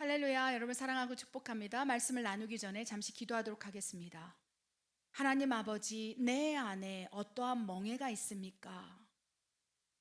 할렐루야, 여러분 사랑하고 축복합니다. 말씀을 나누기 전에 잠시 기도하도록 하겠습니다. 하나님 아버지, 내 안에 어떠한 멍에가 있습니까?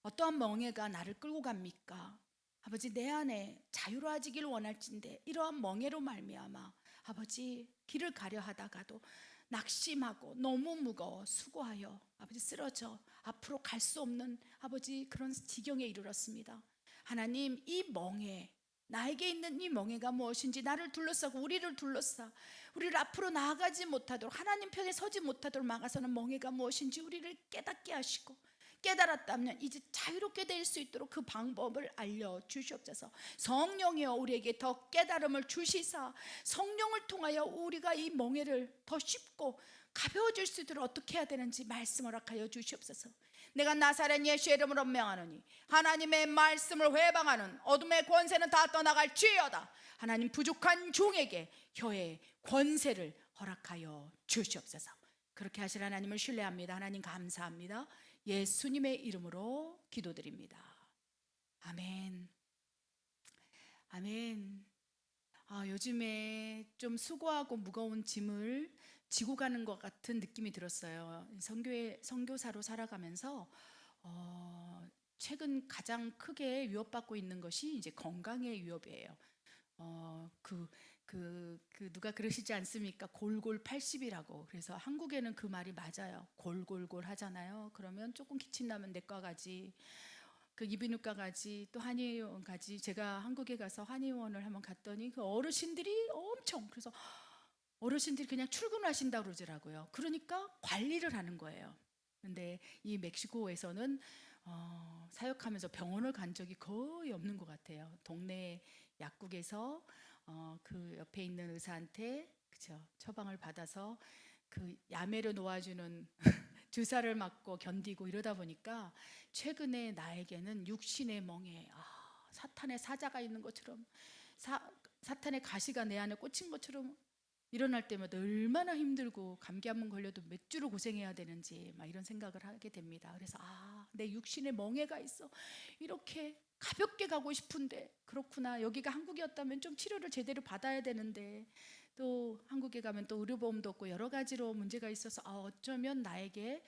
어떠한 멍에가 나를 끌고 갑니까? 아버지, 내 안에 자유로워지길 원할진데 이러한 멍에로 말미암아 아버지 길을 가려 하다가도 낙심하고 너무 무거워 수고하여 아버지 쓰러져 앞으로 갈 수 없는 아버지 그런 지경에 이르렀습니다. 하나님, 이 멍에, 나에게 있는 이 멍에가 무엇인지, 나를 둘러싸고 우리를 둘러싸 우리를 앞으로 나아가지 못하도록, 하나님 편에 서지 못하도록 막아서는 멍에가 무엇인지 우리를 깨닫게 하시고, 깨달았다면 이제 자유롭게 될 수 있도록 그 방법을 알려주시옵소서. 성령이여, 우리에게 더 깨달음을 주시사 성령을 통하여 우리가 이 멍에를 더 쉽고 가벼워질 수 있도록 어떻게 해야 되는지 말씀 허락하여 주시옵소서. 내가 나사렛 예수의 이름으로 명하노니 하나님의 말씀을 회방하는 어둠의 권세는 다 떠나갈지어다. 하나님, 부족한 종에게 혀의 권세를 허락하여 주시옵소서. 그렇게 하실 하나님을 신뢰합니다. 하나님 감사합니다. 예수님의 이름으로 기도드립니다. 아멘. 아멘. 요즘에 좀 수고하고 무거운 짐을 지고 가는 것 같은 느낌이 들었어요. 선교사로 살아가면서 최근 가장 크게 위협받고 있는 것이 이제 건강의 위협이에요. 누가 그러시지 않습니까? 골골 80이라고. 그래서 한국에는 그 말이 맞아요. 골골골 하잖아요. 그러면 조금 기침 나면 내과 가지, 그 이비인후과 가지, 또 한의원 가지. 제가 한국에 가서 한의원을 한번 갔더니 그 어르신들이 엄청, 그래서 어르신들이 그냥 출근하신다고 그러더라고요. 그러니까 관리를 하는 거예요. 근데 이 멕시코에서는 사역하면서 병원을 간 적이 거의 없는 것 같아요. 동네 약국에서 그 옆에 있는 의사한테 그죠, 처방을 받아서 그 야매로 놓아주는 주사를 맞고 견디고 이러다 보니까 최근에 나에게는 육신의 멍에, 사탄의 사자가 있는 것처럼, 사탄의 가시가 내 안에 꽂힌 것처럼 일어날 때마다 얼마나 힘들고 감기 한 번 걸려도 몇 주를 고생해야 되는지 막 이런 생각을 하게 됩니다. 그래서 내 육신에 멍해가 있어. 이렇게 가볍게 가고 싶은데, 그렇구나. 여기가 한국이었다면 좀 치료를 제대로 받아야 되는데, 또 한국에 가면 또 의료보험도 없고 여러 가지로 문제가 있어서 어쩌면 나에게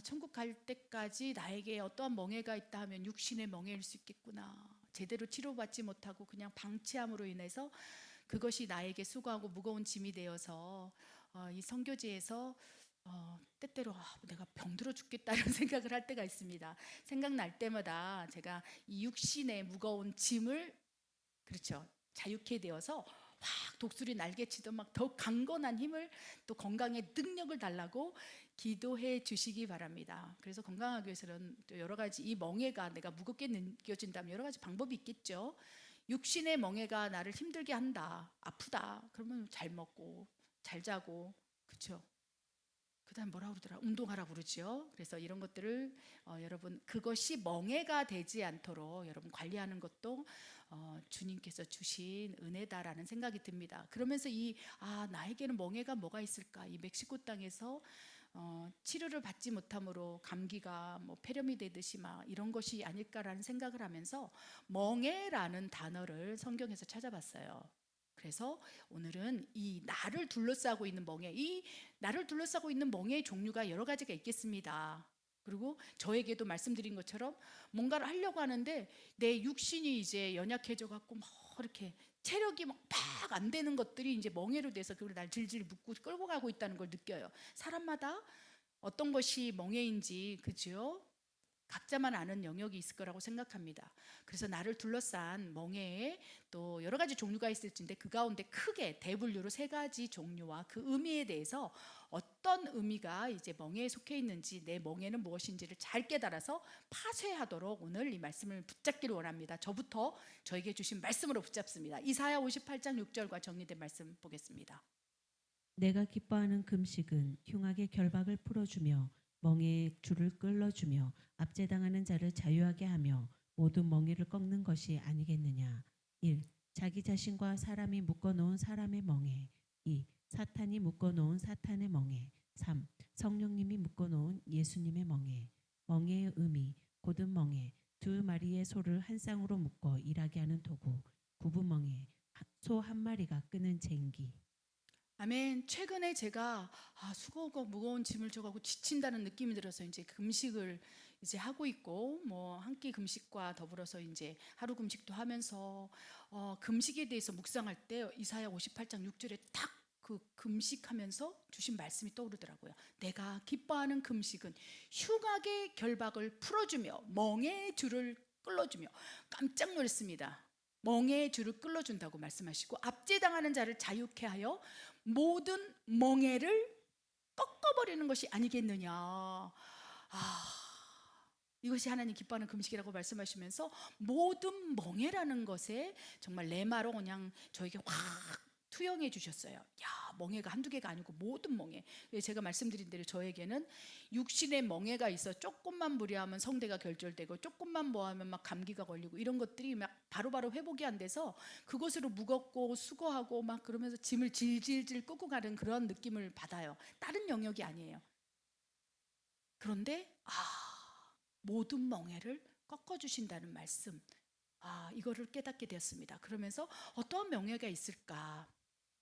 천국 갈 때까지 나에게 어떠한 멍해가 있다 하면 육신의 멍해일 수 있겠구나. 제대로 치료받지 못하고 그냥 방치함으로 인해서 그것이 나에게 수고하고 무거운 짐이 되어서 이 선교지에서 때때로 내가 병들어 죽겠다 이런 생각을 할 때가 있습니다. 생각날 때마다 제가 이 육신의 무거운 짐을, 그렇죠, 자유케 되어서 확 독수리 날개치듯 막 더 강건한 힘을, 또 건강의 능력을 달라고 기도해 주시기 바랍니다. 그래서 건강하기 위해서는 또 여러 가지, 이 멍해가 내가 무겁게 느껴진다면 여러 가지 방법이 있겠죠. 육신의 멍해가 나를 힘들게 한다, 아프다, 그러면 잘 먹고 잘 자고, 그렇죠. 그다음 뭐라고 그러더라, 운동하라고 그러죠. 그래서 이런 것들을 여러분, 그것이 멍해가 되지 않도록 여러분 관리하는 것도 주님께서 주신 은혜다라는 생각이 듭니다. 그러면서 나에게는 멍해가 뭐가 있을까? 이 멕시코 땅에서 치료를 받지 못함으로 감기가 뭐 폐렴이 되듯이 막 이런 것이 아닐까라는 생각을 하면서 멍해라는 단어를 성경에서 찾아봤어요. 그래서 오늘은 이 나를 둘러싸고 있는 멍해, 이 나를 둘러싸고 있는 멍해의 종류가 여러 가지가 있겠습니다. 그리고 저에게도 말씀드린 것처럼 뭔가를 하려고 하는데 내 육신이 이제 연약해져 갖고 막 이렇게 체력이 막 안 되는 것들이 이제 멍해로 돼서 그걸 날 질질 묶고 끌고 가고 있다는 걸 느껴요. 사람마다 어떤 것이 멍해인지, 그죠? 각자만 아는 영역이 있을 거라고 생각합니다. 그래서 나를 둘러싼 멍해에 또 여러 가지 종류가 있을진데, 그 가운데 크게 대분류로 세 가지 종류와 그 의미에 대해서 어떤 의미가 이제 멍해에 속해 있는지, 내 멍해는 무엇인지를 잘 깨달아서 파쇄하도록 오늘 이 말씀을 붙잡기를 원합니다. 저부터 저에게 주신 말씀으로 붙잡습니다. 이사야 58장 6절과 정리된 말씀 보겠습니다. 내가 기뻐하는 금식은 흉악의 결박을 풀어주며 멍에의 줄을 끌어주며 압제당하는 자를 자유하게 하며 모든 멍에를 꺾는 것이 아니겠느냐. 1. 자기 자신과 사람이 묶어놓은 사람의 멍에. 2. 사탄이 묶어놓은 사탄의 멍에. 3. 성령님이 묶어놓은 예수님의 멍에. 멍에의 의미, 고든 멍에, 두 마리의 소를 한 쌍으로 묶어 일하게 하는 도구. 구분 멍에, 소 한 마리가 끄는 쟁기. 아멘. 최근에 제가 수고하고 무거운 짐을 져가고 지친다는 느낌이 들어서 이제 금식을 이제 하고 있고, 뭐 한 끼 금식과 더불어서 이제 하루 금식도 하면서 금식에 대해서 묵상할 때 이사야 58장 6절에 딱 그 금식하면서 주신 말씀이 떠오르더라고요. 내가 기뻐하는 금식은 흉악의 결박을 풀어주며 멍에의 줄을 끌어주며. 깜짝 놀랐습니다. 멍에의 줄을 끌어준다고 말씀하시고, 압제당하는 자를 자유케 하여 모든 멍에를 꺾어버리는 것이 아니겠느냐. 이것이 하나님 기뻐하는 금식이라고 말씀하시면서 모든 멍에라는 것에 정말 레마로 그냥 저에게 확 투영해 주셨어요. 야, 멍에가 한두 개가 아니고 모든 멍에. 제가 말씀드린 대로 저에게는 육신의 멍에가 있어. 조금만 무리하면 성대가 결절되고, 조금만 뭐하면 막 감기가 걸리고, 이런 것들이 막 바로바로 회복이 안 돼서 그것으로 무겁고 수고하고 막 그러면서 짐을 질질질 끄고 가는 그런 느낌을 받아요. 다른 영역이 아니에요. 그런데 모든 멍에를 꺾어주신다는 말씀, 이거를 깨닫게 되었습니다. 그러면서 어떠한 멍에가 있을까?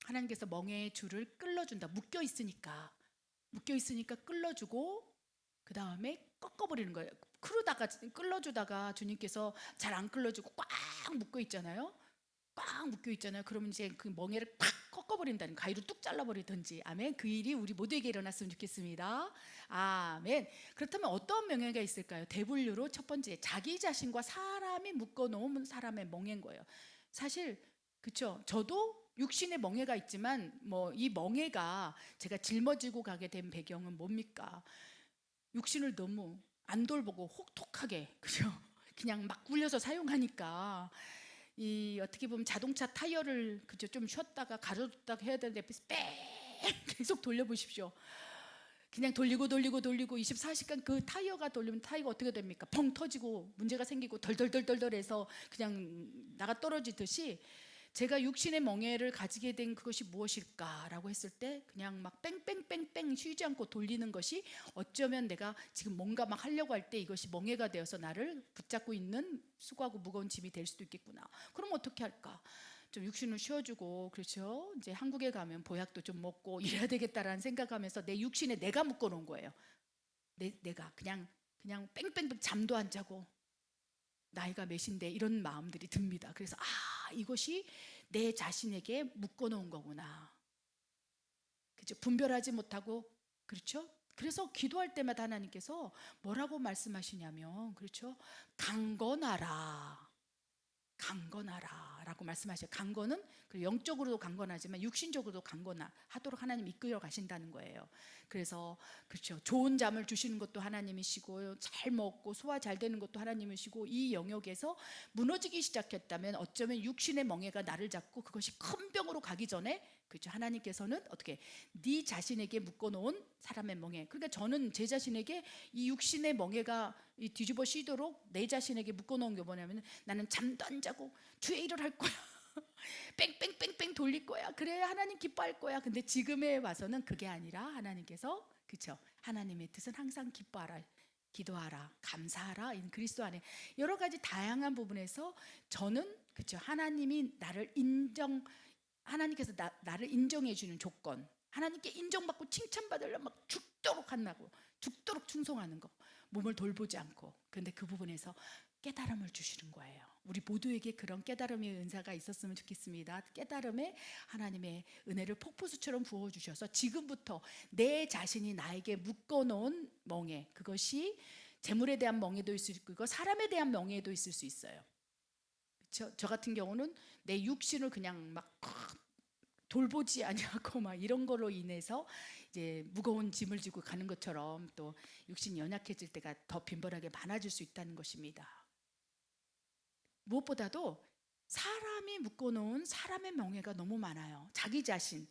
하나님께서 멍에의 줄을 끌어준다. 묶여 있으니까 끌어주고, 그 다음에 꺾어버리는 거예요. 끌어주다가 주님께서 잘 안 끌어주고 꽉 묶여 있잖아요. 그러면 이제 그 멍에를 팍 꺾어버린다는, 가위로 뚝 잘라버리든지. 아멘. 그 일이 우리 모두에게 일어났으면 좋겠습니다. 아멘. 그렇다면 어떤 명예가 있을까요? 대분류로 첫 번째, 자기 자신과 사람이 묶어놓은 사람의 멍에인 거예요. 사실 그렇죠. 저도 육신의 멍에가 있지만 뭐 이 멍에가 제가 짊어지고 가게 된 배경은 뭡니까? 육신을 너무 안 돌보고 혹독하게, 그죠? 그냥 막 굴려서 사용하니까, 이 어떻게 보면 자동차 타이어를 그죠, 좀 쉬었다가 가져뒀다가 해야 되는데 뺑 계속 돌려보십시오. 그냥 돌리고 24시간 그 타이어가 돌리면 타이어가 어떻게 됩니까? 펑 터지고 문제가 생기고 덜덜덜덜덜해서 그냥 나가 떨어지듯이, 제가 육신의 멍에를 가지게 된 그것이 무엇일까라고 했을 때 그냥 막 뺑뺑뺑뺑 쉬지 않고 돌리는 것이, 어쩌면 내가 지금 뭔가 막 하려고 할 때 이것이 멍에가 되어서 나를 붙잡고 있는 수고하고 무거운 짐이 될 수도 있겠구나. 그럼 어떻게 할까? 좀 육신을 쉬어주고, 그렇죠? 이제 한국에 가면 보약도 좀 먹고 이래야 되겠다라는 생각하면서 내 육신에 내가 묶어놓은 거예요. 내가 그냥 뺑뺑뺑 잠도 안 자고, 나이가 몇인데 이런 마음들이 듭니다. 그래서 이것이 내 자신에게 묶어놓은 거구나. 그렇죠? 분별하지 못하고, 그렇죠? 그래서 기도할 때마다 하나님께서 뭐라고 말씀하시냐면, 그렇죠? 강건하라 라고 말씀하셔요. 강건은 영적으로도 강건하지만 육신적으로도 강건하도록 하나님 이끌어 가신다는 거예요. 그래서 그렇죠, 좋은 잠을 주시는 것도 하나님이시고, 잘 먹고 소화 잘 되는 것도 하나님이시고, 이 영역에서 무너지기 시작했다면 어쩌면 육신의 멍에가 나를 잡고 그것이 큰 병으로 가기 전에, 그렇죠, 하나님께서는 어떻게 네 자신에게 묶어놓은 사람의 멍에, 그러니까 저는 제 자신에게 이 육신의 멍에가 뒤집어 씌도록 내 자신에게 묶어놓은 게 뭐냐면, 나는 잠도 안 자고 주의 일을 할 거야. 뺑뺑뺑뺑 돌릴 거야. 그래야 하나님 기뻐할 거야. 근데 지금에 와서는 그게 아니라 하나님께서, 그렇죠, 하나님의 뜻은 항상 기뻐하라, 기도하라, 감사하라, 인 그리스도 안에 여러 가지 다양한 부분에서 저는, 그렇죠, 하나님께서 나를 인정해 주는 조건, 하나님께 인정받고 칭찬받으려면 막 죽도록 한다고, 죽도록 충성하는 거, 몸을 돌보지 않고. 그런데 그 부분에서 깨달음을 주시는 거예요. 우리 모두에게 그런 깨달음의 은사가 있었으면 좋겠습니다. 깨달음에 하나님의 은혜를 폭포수처럼 부어주셔서 지금부터 내 자신이 나에게 묶어놓은 멍에, 그것이 재물에 대한 멍에도 있을 수 있고 사람에 대한 멍에도 있을 수 있어요. 그렇죠? 저 같은 경우는 내 육신을 그냥 막 돌보지 아니하고 막 이런 걸로 인해서 이제 무거운 짐을 지고 가는 것처럼, 또 육신이 연약해질 때가 더 빈번하게 많아질 수 있다는 것입니다. 무엇보다도 사람이 묶어놓은 사람의 멍에가 너무 많아요. 자기 자신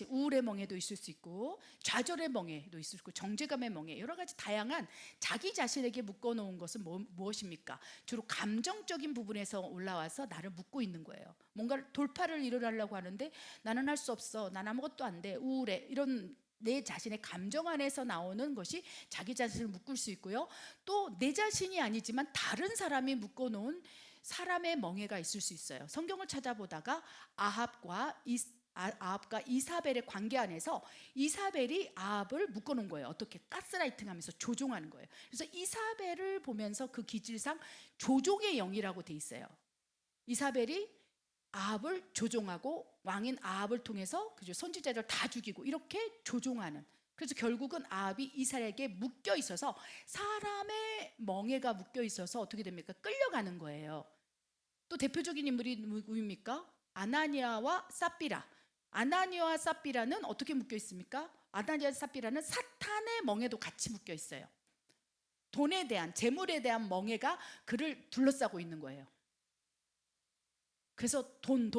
우울의 멍에도 있을 수 있고, 좌절의 멍에도 있을 수 있고, 정죄감의 멍에, 여러 가지 다양한 자기 자신에게 묶어놓은 것은 무엇입니까? 주로 감정적인 부분에서 올라와서 나를 묶고 있는 거예요. 뭔가 돌파를 이루려고 하는데 나는 할 수 없어, 난 아무것도 안 돼, 우울해, 이런 내 자신의 감정 안에서 나오는 것이 자기 자신을 묶을 수 있고요. 또 내 자신이 아니지만 다른 사람이 묶어놓은 사람의 멍에가 있을 수 있어요. 성경을 찾아보다가 아합과 이사벨의 관계 안에서 이사벨이 아합을 묶어놓은 거예요. 어떻게? 가스라이팅하면서 조종하는 거예요. 그래서 이사벨을 보면서 그 기질상 조종의 영이라고 돼 있어요. 이사벨이 아합을 조종하고 왕인 아합을 통해서 선지자들 다 죽이고 이렇게 조종하는. 그래서 결국은 아합이 이사벨에게 묶여 있어서 사람의 멍에가 묶여 있어서 어떻게 됩니까? 끌려가는 거예요. 또 대표적인 인물이 누구입니까? 아나니아와 삽비라. 아나니아와 삽비라는 어떻게 묶여 있습니까? 아나니아와 삽비라는 사탄의 멍에도 같이 묶여 있어요. 돈에 대한, 재물에 대한 멍에가 그를 둘러싸고 있는 거예요. 그래서 돈.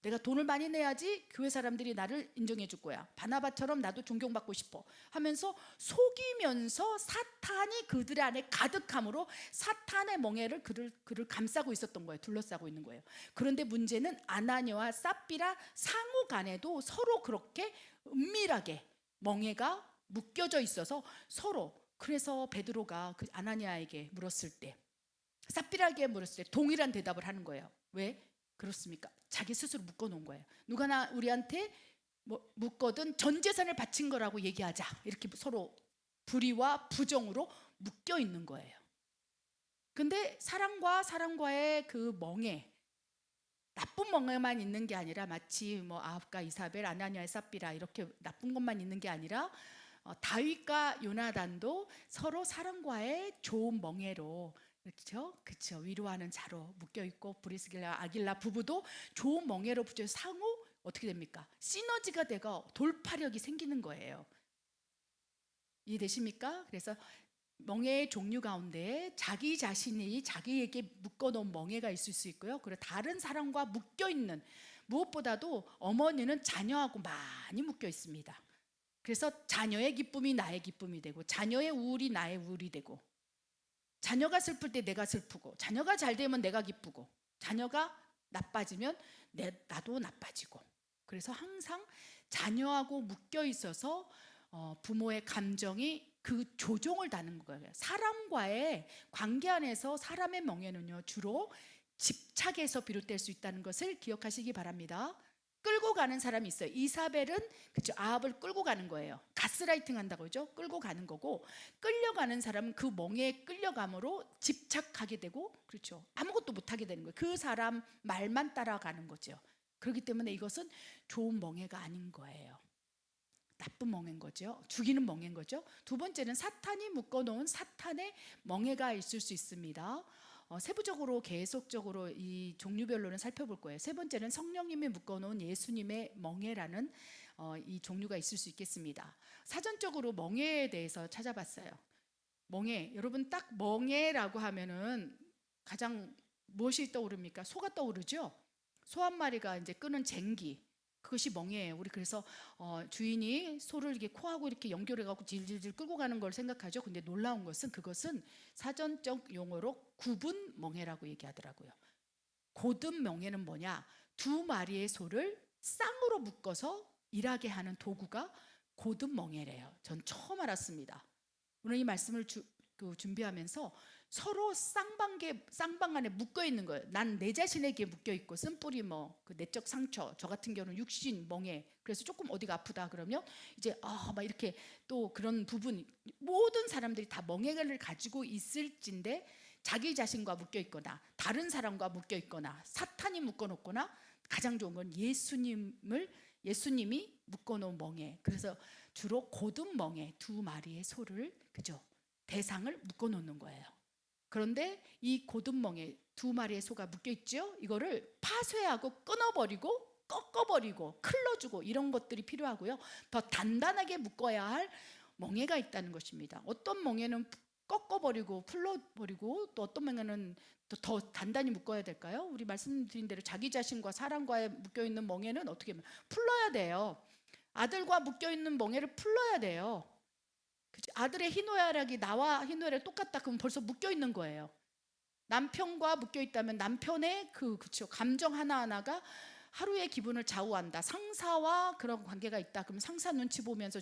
내가 돈을 많이 내야지 교회 사람들이 나를 인정해 줄 거야. 바나바처럼 나도 존경받고 싶어 하면서 속이면서 사탄이 그들 안에 가득함으로 사탄의 멍에를 그를 감싸고 있었던 거예요. 둘러싸고 있는 거예요. 그런데 문제는 아나니아와 삽비라 상호 간에도 서로 그렇게 은밀하게 멍에가 묶여져 있어서 서로. 그래서 베드로가 그 아나니아에게 물었을 때, 삽비라에게 물었을 때 동일한 대답을 하는 거예요. 왜? 그렇습니까? 자기 스스로 묶어놓은 거예요. 누가나 우리한테 묶거든 전 재산을 바친 거라고 얘기하자. 이렇게 서로 불의와 부정으로 묶여 있는 거예요. 근데 사랑과 사랑과의 그 멍에, 나쁜 멍에만 있는 게 아니라 마치 아합과 이사벨, 아나니아의 삽비라 이렇게 나쁜 것만 있는 게 아니라 다윗과 요나단도 서로 사랑과의 좋은 멍에로, 그렇죠. 위로하는 자로 묶여 있고, 브리스길라 아길라 부부도 좋은 멍에로 붙여 상호 어떻게 됩니까? 시너지가 되고 돌파력이 생기는 거예요. 이해되십니까? 그래서 멍에의 종류 가운데 자기 자신이 자기에게 묶어놓은 멍에가 있을 수 있고요. 그리고 다른 사람과 묶여 있는, 무엇보다도 어머니는 자녀하고 많이 묶여 있습니다. 그래서 자녀의 기쁨이 나의 기쁨이 되고, 자녀의 우울이 나의 우울이 되고, 자녀가 슬플 때 내가 슬프고, 자녀가 잘 되면 내가 기쁘고, 자녀가 나빠지면 나도 나빠지고. 그래서 항상 자녀하고 묶여 있어서 부모의 감정이 그 조종을 다는 거예요. 사람과의 관계 안에서 사람의 멍에는요, 주로 집착에서 비롯될 수 있다는 것을 기억하시기 바랍니다. 끌고 가는 사람이 있어요. 이사벨은 그렇죠, 아합을 끌고 가는 거예요. 가스라이팅 한다고 그러죠. 끌고 가는 거고, 끌려가는 사람은 그 멍에에 끌려감으로 집착하게 되고, 그렇죠, 아무것도 못하게 되는 거예요. 그 사람 말만 따라가는 거죠. 그렇기 때문에 이것은 좋은 멍에가 아닌 거예요. 나쁜 멍에인 거죠. 죽이는 멍에인 거죠. 두 번째는 사탄이 묶어놓은 사탄의 멍에가 있을 수 있습니다. 세부적으로 계속적으로 이 종류별로는 살펴볼 거예요. 세 번째는 성령님이 묶어놓은 예수님의 멍에라는 이 종류가 있을 수 있겠습니다. 사전적으로 멍에에 대해서 찾아봤어요. 멍에, 여러분 딱 멍에라고 하면은 가장 무엇이 떠오릅니까? 소가 떠오르죠. 소 한 마리가 이제 끄는 쟁기, 그것이 멍에예요. 우리 그래서 주인이 소를 이렇게 코하고 이렇게 연결해갖고 질질질 끌고 가는 걸 생각하죠. 근데 놀라운 것은 그것은 사전적 용어로 구분 멍에라고 얘기하더라고요. 고든 멍에는 뭐냐? 두 마리의 소를 쌍으로 묶어서 일하게 하는 도구가 고든 멍에래요. 전 처음 알았습니다. 오늘 이 말씀을 준비하면서 서로 쌍방 안에 묶여 있는 거예요. 난 내 자신에게 묶여 있고, 쓴뿌리 그 내적 상처, 저 같은 경우는 육신 멍에, 그래서 조금 어디가 아프다 그러면 이제 막 이렇게 또 그런 부분, 모든 사람들이 다 멍에를 가지고 있을진데 자기 자신과 묶여 있거나 다른 사람과 묶여 있거나 사탄이 묶어놓거나, 가장 좋은 건 예수님이 묶어놓은 멍에. 그래서 주로 고든 멍에 두 마리의 소를, 그죠, 대상을 묶어놓는 거예요. 그런데 이 고든 멍에 두 마리의 소가 묶여 있죠. 이거를 파쇄하고 끊어버리고 꺾어버리고 클러주고 이런 것들이 필요하고요. 더 단단하게 묶어야 할 멍에가 있다는 것입니다. 어떤 멍에는 꺾어버리고 풀러버리고, 또 어떤 멍에는 더 단단히 묶어야 될까요? 우리 말씀드린 대로 자기 자신과 사람과에 묶여있는 멍에는 어떻게 하면 풀러야 돼요. 아들과 묶여있는 멍에를 풀러야 돼요. 아들의 희노애락이 나와 희노애락이 똑같다 그러면 벌써 묶여있는 거예요. 남편과 묶여있다면 남편의 그쵸, 감정 하나하나가 하루의 기분을 좌우한다. 상사와 그런 관계가 있다 그러면 상사 눈치 보면서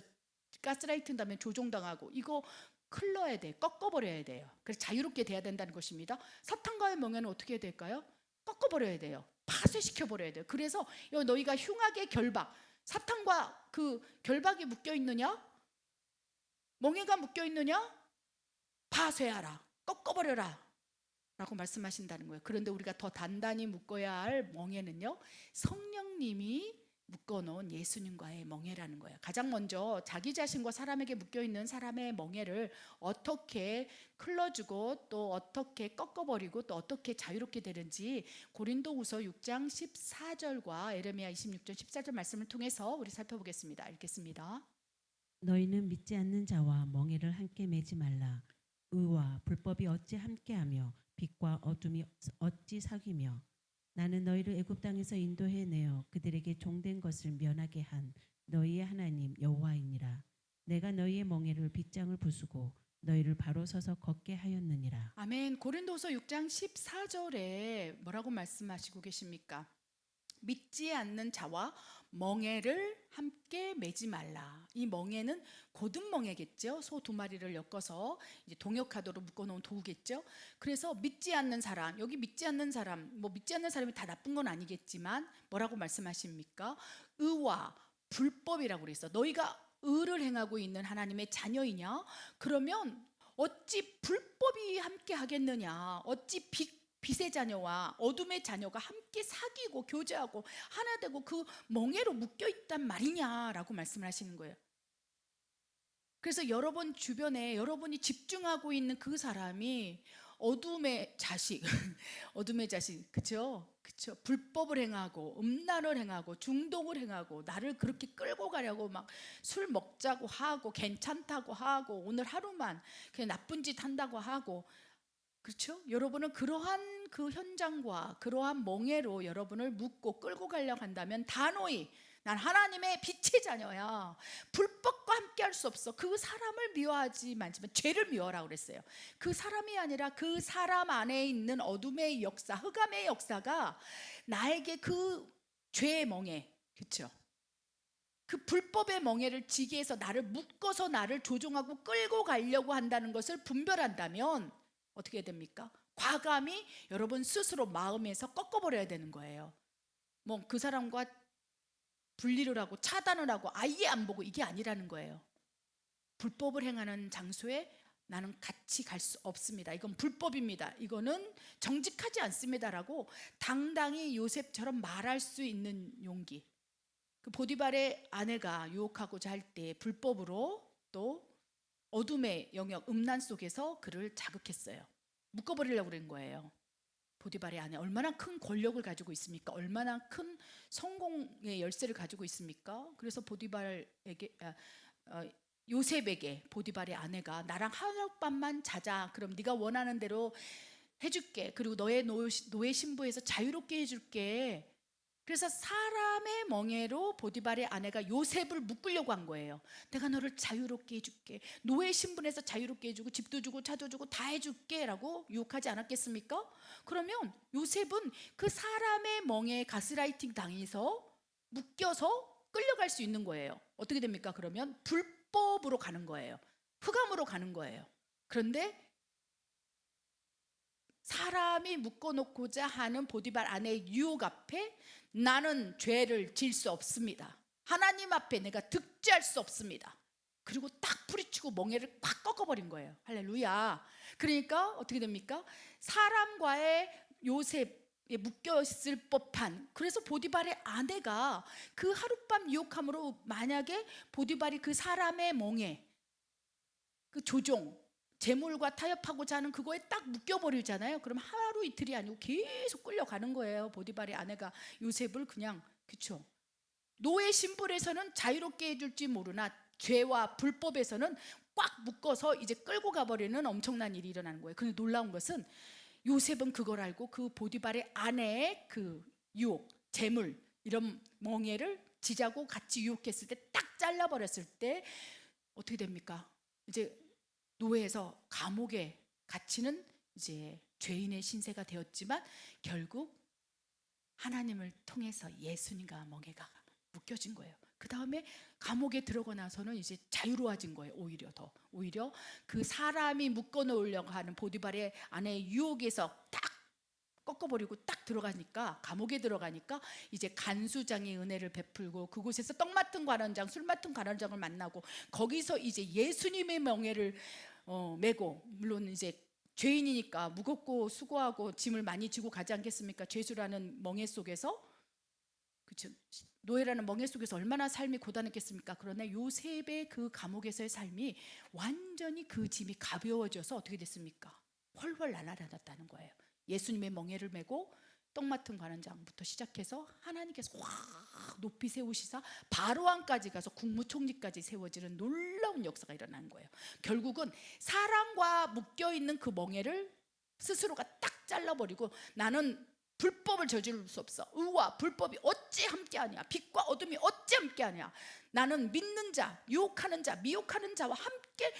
가스라이팅 다음에 조종당하고 이거 클러야 돼. 꺾어버려야 돼요. 그래서 자유롭게 돼야 된다는 것입니다. 사탄과의 멍에는 어떻게 해야 될까요? 꺾어버려야 돼요. 파쇄시켜버려야 돼요. 그래서 너희가 흉악의 결박, 사탄과 그 결박이 묶여 있느냐? 멍에가 묶여 있느냐? 파쇄하라. 꺾어버려라. 라고 말씀하신다는 거예요. 그런데 우리가 더 단단히 묶어야 할 멍에는요, 성령님이 묶어놓은 예수님과의 멍에라는 거예요. 가장 먼저 자기 자신과 사람에게 묶여있는 사람의 멍에를 어떻게 클러주고 또 어떻게 꺾어버리고 또 어떻게 자유롭게 되는지 고린도후서 6장 14절과 에레미야 26장 14절 말씀을 통해서 우리 살펴보겠습니다. 읽겠습니다. 너희는 믿지 않는 자와 멍에를 함께 매지 말라. 의와 불법이 어찌 함께하며 빛과 어둠이 어찌 사귀며 나는 너희를 애굽 땅에서 인도해 내어 그들에게 종된 것을 면하게 한 너희의 하나님 여호와이니라. 내가 너희의 멍에를 빗장을 부수고 너희를 바로 서서 걷게 하였느니라. 아멘. 고린도서 6장 14절에 뭐라고 말씀하시고 계십니까? 믿지 않는 자와 멍에를 함께 매지 말라. 이 멍에는 고든 멍에겠죠. 소 2마리를 엮어서 이제 동역하도록 묶어놓은 도구겠죠. 그래서 믿지 않는 사람, 여기 믿지 않는 사람, 뭐 믿지 않는 사람이 다 나쁜 건 아니겠지만 뭐라고 말씀하십니까? 의와 불법이라고 그랬어. 너희가 의를 행하고 있는 하나님의 자녀이냐? 그러면 어찌 불법이 함께 하겠느냐? 어찌 빛의 자녀와 어둠의 자녀가 함께 사귀고 교제하고 하나 되고 그 멍에로 묶여 있단 말이냐라고 말씀을 하시는 거예요. 그래서 여러분 주변에 여러분이 집중하고 있는 그 사람이 어둠의 자식, 어둠의 자식, 그렇죠? 그렇죠? 불법을 행하고 음란을 행하고 중독을 행하고 나를 그렇게 끌고 가려고 막 술 먹자고 하고 괜찮다고 하고 오늘 하루만 그냥 나쁜 짓 한다고 하고, 그렇죠? 여러분은 그러한 그 현장과 그러한 멍에로 여러분을 묶고 끌고 가려고 한다면 단호히 난 하나님의 빛의 자녀야. 불법과 함께 할 수 없어. 그 사람을 미워하지만 죄를 미워하라고 그랬어요. 그 사람이 아니라 그 사람 안에 있는 어둠의 역사, 흑암의 역사가 나에게 그 죄의 멍에, 그렇죠? 그 불법의 멍에를 지게 해서 나를 묶어서 나를 조종하고 끌고 가려고 한다는 것을 분별한다면 어떻게 됩니까? 과감히 여러분 스스로 마음에서 꺾어버려야 되는 거예요. 뭐 그 사람과 분리를 하고 차단을 하고 아예 안 보고 이게 아니라는 거예요. 불법을 행하는 장소에 나는 같이 갈 수 없습니다. 이건 불법입니다. 이거는 정직하지 않습니다라고 당당히 요셉처럼 말할 수 있는 용기. 그 보디발의 아내가 유혹하고자 할 때 불법으로 또 어둠의 영역, 음란 속에서 그를 자극했어요. 묶어버리려고 그런 거예요. 보디발의 아내 얼마나 큰 권력을 가지고 있습니까? 얼마나 큰 성공의 열쇠를 가지고 있습니까? 그래서 보디발에게 요셉에게 보디발의 아내가 나랑 하룻밤만 자자. 그럼 네가 원하는 대로 해줄게. 그리고 너의 노예 신부에서 자유롭게 해줄게. 그래서 사람의 멍에로 보디발의 아내가 요셉을 묶으려고 한 거예요. 내가 너를 자유롭게 해줄게. 노예 신분에서 자유롭게 해주고 집도 주고 차도 주고 다 해줄게 라고 유혹하지 않았겠습니까? 그러면 요셉은 그 사람의 멍에 가스라이팅 당해서 묶여서 끌려갈 수 있는 거예요. 어떻게 됩니까? 그러면 불법으로 가는 거예요. 흑암으로 가는 거예요. 그런데 사람이 묶어놓고자 하는 보디발 아내의 유혹 앞에 나는 죄를 질 수 없습니다. 하나님 앞에 내가 득죄할 수 없습니다. 그리고 딱 부리치고 멍에를 팍 꺾어버린 거예요. 할렐루야. 그러니까 어떻게 됩니까? 사람과의 요셉에 묶여있을 법한, 그래서 보디발의 아내가 그 하룻밤 유혹함으로 만약에 보디발이 그 사람의 멍에 그 조종 재물과 타협하고자 하는 그거에 딱 묶여버리잖아요. 그럼 하루 이틀이 아니고 계속 끌려가는 거예요. 보디발의 아내가 요셉을 그냥, 그쵸? 노예 신분에서는 자유롭게 해줄지 모르나 죄와 불법에서는 꽉 묶어서 이제 끌고 가버리는 엄청난 일이 일어나는 거예요. 근데 놀라운 것은 요셉은 그걸 알고 그 보디발의 아내의 그 유혹, 재물 이런 멍에를 지자고 같이 유혹했을 때 딱 잘라버렸을 때 어떻게 됩니까? 이제 노예에서 감옥에 갇히는 이제 죄인의 신세가 되었지만 결국 하나님을 통해서 예수님과 멍에가 묶여진 거예요. 그 다음에 감옥에 들어가 나서는 이제 자유로워진 거예요. 오히려 그 사람이 묶어 놓으려고 하는 보디발의 아내의 유혹에서 딱 꺾어버리고 딱 들어가니까, 감옥에 들어가니까 이제 간수장이 은혜를 베풀고 그곳에서 떡 맡은 관원장, 술 맡은 관원장을 만나고 거기서 이제 예수님의 명예를 메고, 물론 이제 죄인이니까 무겁고 수고하고 짐을 많이 지고 가지 않겠습니까? 죄수라는 멍에 속에서, 그렇죠? 노예라는 멍에 속에서 얼마나 삶이 고단했겠습니까? 그러나 요셉의 그 감옥에서의 삶이 완전히 그 짐이 가벼워져서 어떻게 됐습니까? 훨훨 날아다녔다는 거예요. 예수님의 멍에를 메고 떡 맡은 관원장부터 시작해서 하나님께서 확 높이 세우시사 바로왕까지 가서 국무총리까지 세워지는 놀라운 역사가 일어나는 거예요. 결국은 사랑과 묶여있는 그 멍에를 스스로가 딱 잘라버리고, 나는 불법을 저지를 수 없어. 의와 불법이 어찌 함께하냐, 빛과 어둠이 어찌 함께하냐, 나는 믿는 자, 유혹하는 자, 미혹하는 자와 함께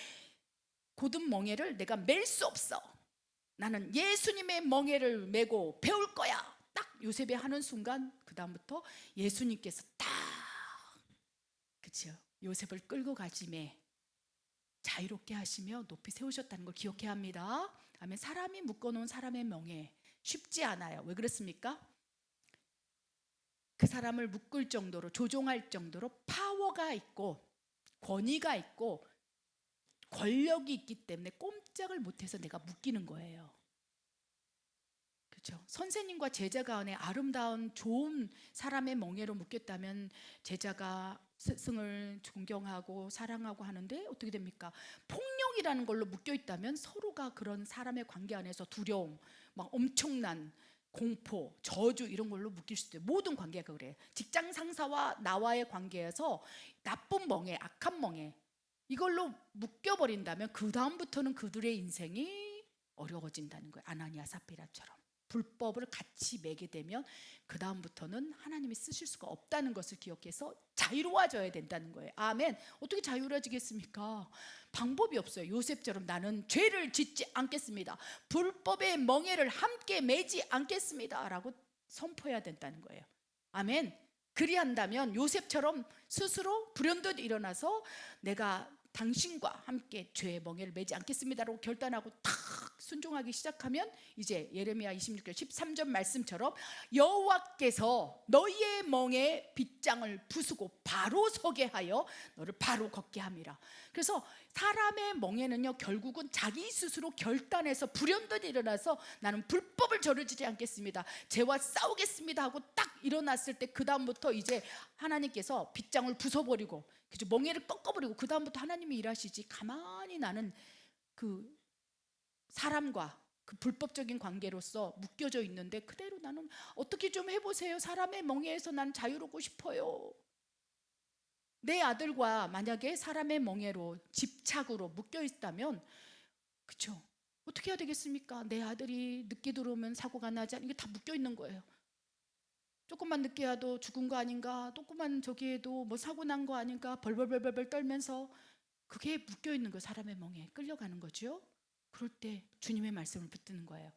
곧은 멍에를 내가 맬 수 없어. 나는 예수님의 멍에를 메고 배울 거야. 딱 요셉이 하는 순간, 그 다음부터 예수님께서 딱, 그렇죠, 요셉을 끌고 가심에 자유롭게 하시며 높이 세우셨다는 걸 기억해야 합니다. 아멘. 사람이 묶어놓은 사람의 멍에 쉽지 않아요. 왜 그렇습니까? 그 사람을 묶을 정도로, 조종할 정도로 파워가 있고 권위가 있고 권력이 있기 때문에 꼼짝을 못해서 내가 묶이는 거예요. 그렇죠? 선생님과 제자 간의 아름다운 좋은 사람의 멍에로 묶였다면 제자가 스승을 존경하고 사랑하고 하는데 어떻게 됩니까? 폭력이라는 걸로 묶여 있다면 서로가 그런 사람의 관계 안에서 두려움, 막 엄청난 공포, 저주 이런 걸로 묶일 수 있어요. 모든 관계가 그래요. 직장 상사와 나와의 관계에서 나쁜 멍에, 악한 멍에, 이걸로 묶여버린다면 그 다음부터는 그들의 인생이 어려워진다는 거예요. 아나니아 사피라처럼 불법을 같이 매게 되면 그 다음부터는 하나님이 쓰실 수가 없다는 것을 기억해서 자유로워져야 된다는 거예요. 아멘. 어떻게 자유로워지겠습니까? 방법이 없어요. 요셉처럼 나는 죄를 짓지 않겠습니다, 불법의 멍에를 함께 매지 않겠습니다 라고 선포해야 된다는 거예요. 아멘. 그리한다면 요셉처럼 스스로 불현듯 일어나서 내가 당신과 함께 죄의 멍에를 매지 않겠습니다라고 결단하고 탁 순종하기 시작하면 이제 예레미야 26절 13절 말씀처럼 여호와께서 너희의 멍에 빗장을 부수고 바로 서게 하여 너를 바로 걷게 함이라. 그래서 사람의 멍에는요, 결국은 자기 스스로 결단해서 불현듯 일어나서 나는 불법을 저지르지 않겠습니다, 죄와 싸우겠습니다 하고 딱 일어났을 때 그 다음부터 이제 하나님께서 빗장을 부숴버리고, 그죠, 멍에를 꺾어버리고 그 다음부터 하나님이 일하시지, 가만히 나는 그 사람과 그 불법적인 관계로서 묶여져 있는데 그대로 나는 어떻게 좀 해보세요. 사람의 멍에에서 난 자유롭고 싶어요. 내 아들과 만약에 사람의 멍에로, 집착으로 묶여 있다면, 그렇죠, 어떻게 해야 되겠습니까? 내 아들이 늦게 들어오면 사고가 나지 않는 게 다 묶여 있는 거예요. 조금만 늦게 와도 죽은 거 아닌가, 조금만 저기 해도 뭐 사고 난 거 아닌가, 벌벌벌벌 떨면서 그게 묶여 있는 거예요. 사람의 멍에 끌려가는 거죠. 그럴 때 주님의 말씀을 붙드는 거예요.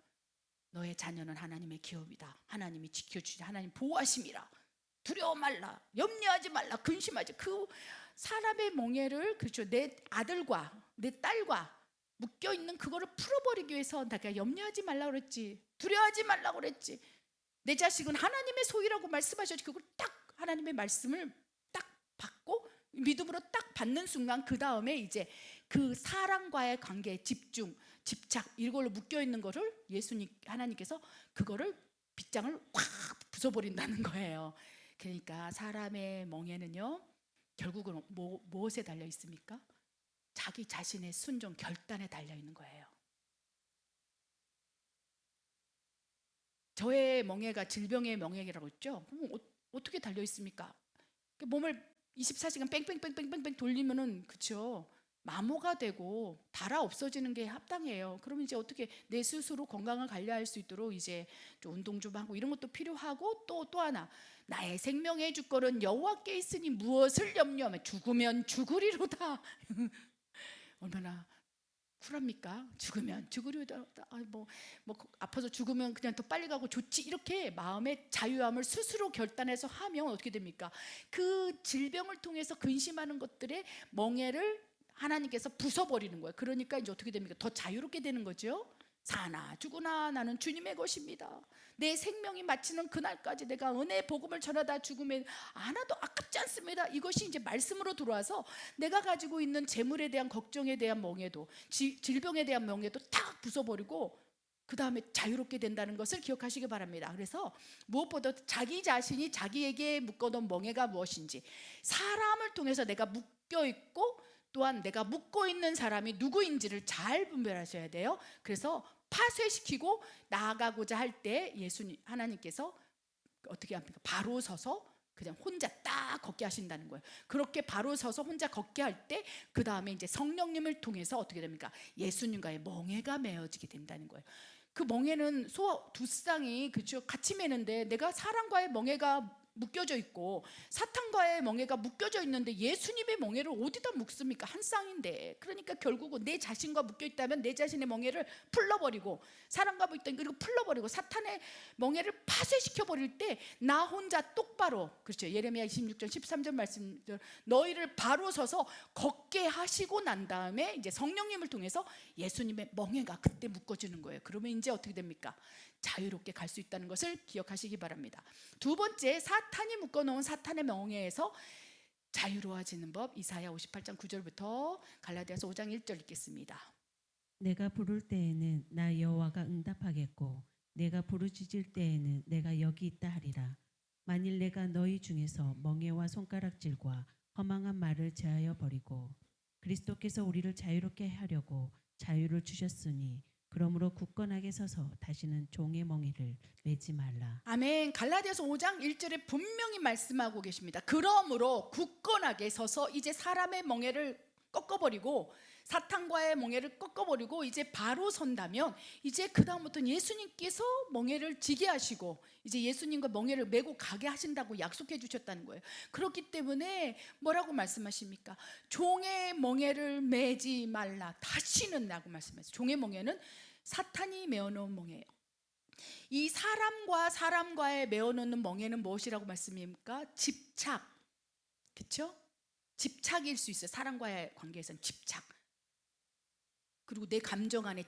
너의 자녀는 하나님의 기업이다. 하나님이 지켜주지, 하나님 보호하심이라. 두려워 말라, 염려하지 말라, 근심하지. 그 사람의 멍에를, 그렇죠, 내 아들과 내 딸과 묶여 있는 그거를 풀어버리기 위해서 내가 염려하지 말라고 그랬지, 두려워하지 말라고 그랬지. 내 자식은 하나님의 소유라고 말씀하셨지. 그걸 딱 하나님의 말씀을 딱 받고 믿음으로 딱 받는 순간, 그 다음에 이제 그 사랑과의 관계에 집중, 집착, 이걸로 묶여 있는 거를 예수님, 하나님께서 그거를 빗장을 확 부숴버린다는 거예요. 그러니까 사람의 멍에는요, 결국은 무엇에 달려 있습니까? 자기 자신의 순종, 결단에 달려 있는 거예요. 저의 멍에가 질병의 멍에라고 했죠. 그럼 어떻게 달려 있습니까? 몸을 24시간 뺑뺑뺑뺑뺑뺑 돌리면은, 그렇죠, 마모가 되고 달아 없어지는 게 합당해요. 그러면 이제 어떻게 내 스스로 건강을 관리할 수 있도록 이제 좀 운동 좀 하고 이런 것도 필요하고, 또 하나, 나의 생명의 주권은 여호와께 있으니 무엇을 염려하며 죽으면 죽으리로다. 얼마나 쿨합니까? 죽으면 죽으려다 뭐 아파서 죽으면 그냥 더 빨리 가고 좋지, 이렇게 마음의 자유함을 스스로 결단해서 하면 어떻게 됩니까? 그 질병을 통해서 근심하는 것들의 멍에를 하나님께서 부숴버리는 거예요. 그러니까 이제 어떻게 됩니까? 더 자유롭게 되는 거죠. 사나 죽으나 나는 주님의 것입니다. 내 생명이 마치는 그날까지 내가 은혜의 복음을 전하다 죽으면 하나도 아깝지 않습니다. 이것이 이제 말씀으로 들어와서 내가 가지고 있는 재물에 대한 걱정에 대한 멍에도, 질병에 대한 멍에도 탁 부숴버리고 그 다음에 자유롭게 된다는 것을 기억하시기 바랍니다. 그래서 무엇보다 자기 자신이 자기에게 묶어놓은 멍에가 무엇인지, 사람을 통해서 내가 묶여있고 또한 내가 묶고 있는 사람이 누구인지를 잘 분별하셔야 돼요. 그래서 파쇄시키고 나아가고자 할 때 예수님, 하나님께서 어떻게 합니까? 바로 서서 그냥 혼자 딱 걷게 하신다는 거예요. 그렇게 바로 서서 혼자 걷게 할 때 그 다음에 이제 성령님을 통해서 어떻게 됩니까? 예수님과의 멍에가 메어지게 된다는 거예요. 그 멍에는 소 두 쌍이 그죠 같이 매는데, 내가 사람과의 멍에가 묶여져 있고 사탄과의 멍에가 묶여져 있는데 예수님의 멍에를 어디다 묶습니까? 한 쌍인데. 그러니까 결국은 내 자신과 묶여 있다면 내 자신의 멍에를 풀러버리고, 사람과 묶여 있다면 그리고 풀러버리고 사탄의 멍에를 파쇄시켜 버릴 때 나 혼자 똑바로, 그렇죠, 예레미야 26장 13절 말씀, 너희를 바로 서서 걷게 하시고 난 다음에 이제 성령님을 통해서 예수님의 멍에가 그때 묶어지는 거예요. 그러면 이제 어떻게 됩니까? 자유롭게 갈 수 있다는 것을 기억하시기 바랍니다. 두 번째, 사탄이 묶어놓은 사탄의 멍에에서 자유로워지는 법, 이사야 58장 9절부터 갈라디아서 5장 1절 읽겠습니다. 내가 부를 때에는 나 여호와가 응답하겠고 내가 부르짖을 때에는 내가 여기 있다 하리라. 만일 내가 너희 중에서 멍에와 손가락질과 허망한 말을 제하여 버리고, 그리스도께서 우리를 자유롭게 하려고 자유를 주셨으니 그러므로 굳건하게 서서 다시는 종의 멍에를 매지 말라. 아멘. 갈라디아서 5장 1절에 분명히 말씀하고 계십니다. 그러므로 굳건하게 서서 이제 사람의 멍에를 꺾어버리고 사탄과의 멍에를 꺾어버리고 이제 바로 선다면, 이제 그 다음부터는 예수님께서 멍에를 지게 하시고 이제 예수님과 멍에를 메고 가게 하신다고 약속해 주셨다는 거예요. 그렇기 때문에 뭐라고 말씀하십니까? 종의 멍에를 매지 말라. 다시는 라고 말씀하세요. 종의 멍에는 사탄이 메어놓은 멍에예요. 이 사람과 사람과의 메어놓는 멍에는 무엇이라고 말씀입니까? 집착. 그렇죠? 집착일 수 있어요. 사람과의 관계에서는 집착. 그리고 내 감정 안에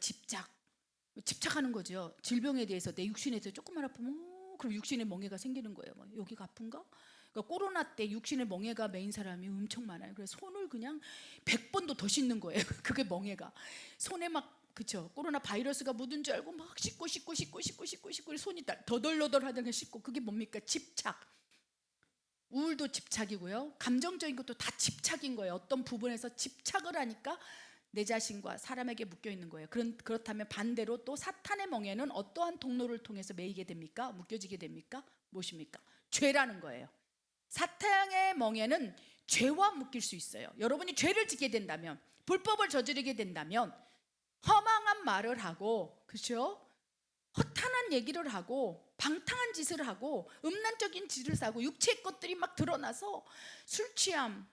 집착하는 거죠. 질병에 대해서, 내 육신에 대해서 조금만 아프면 그럼 육신에 멍에가 생기는 거예요. 뭐 여기가 아픈가? 그러니까 코로나 때 육신에 멍에가 메인 사람이 엄청 많아요. 그래서 손을 그냥 100번도 더 씻는 거예요. 그게 멍에가 손에 막, 그쵸, 코로나 바이러스가 묻은 줄 알고 막 씻고 손이 더덜더덜하다가 씻고. 그게 뭡니까? 집착. 우울도 집착이고요, 감정적인 것도 다 집착인 거예요. 어떤 부분에서 집착을 하니까 내 자신과 사람에게 묶여 있는 거예요. 그렇다면 반대로 또 사탄의 멍에는 어떠한 통로를 통해서 매이게 됩니까? 묶여지게 됩니까? 무엇입니까? 죄라는 거예요. 사탄의 멍에는 죄와 묶일 수 있어요. 여러분이 죄를 짓게 된다면, 불법을 저지르게 된다면, 허망한 말을 하고, 그렇죠? 허탄한 얘기를 하고 방탕한 짓을 하고 음란적인 짓을 하고 육체의 것들이 막 드러나서 술 취함,